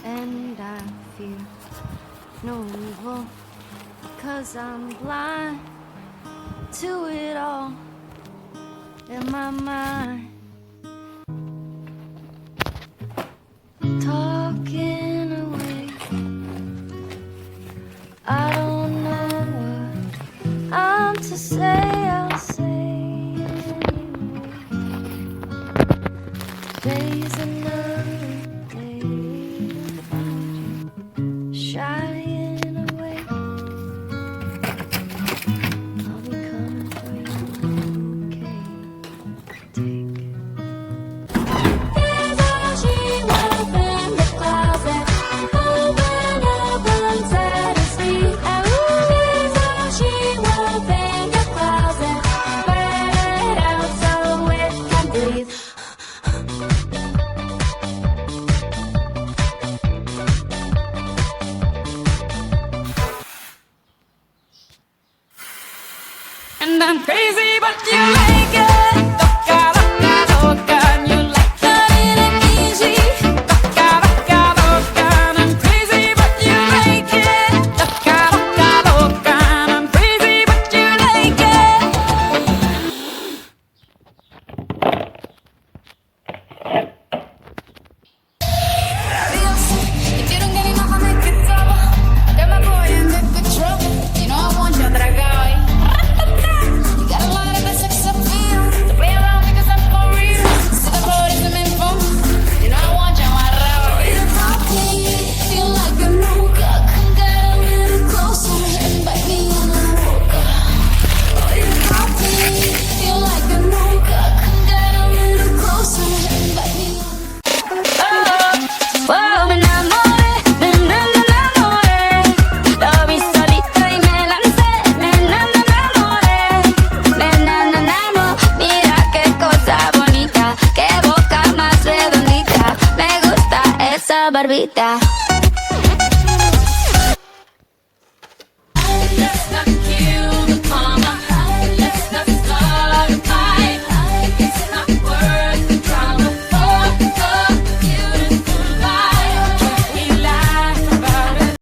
And I fear no evil, 'cause I'm blind to it all in my mind. Talking away, I don't know what I'm to say, I'll say anyway. Today's another day to find you shying away. I'll be coming for you, okay? Take There's all she was in the closet, open up and set us free. And there's all she was in the closet, burn it out so it can breathe. And I'm crazy, but you like it. Loca, loca, loca, and you like it easy. Loca, loca, loca, and I'm crazy, but you like it. Loca, loca, loca, and I'm crazy, but you like it. If you don't get enough, I make it double. I got my boy in good trouble. You know I want you, dragao. You got a lot of that sex appeal. To play around because I'm for real. See the boat is the main phone. You know I want you, amarrado. You're talking, feel like a mocha. Come get a little closer and bite me on the boca. Oh, you're talking, feel like a mocha. Come get a little closer and bite me on the Oh, me enamoré, me enamoré. Lo vi solito y me lancé. Me enamoré, me enamoré. Mira qué cosa bonita, qué boca más redondita. Me gusta esa barbita.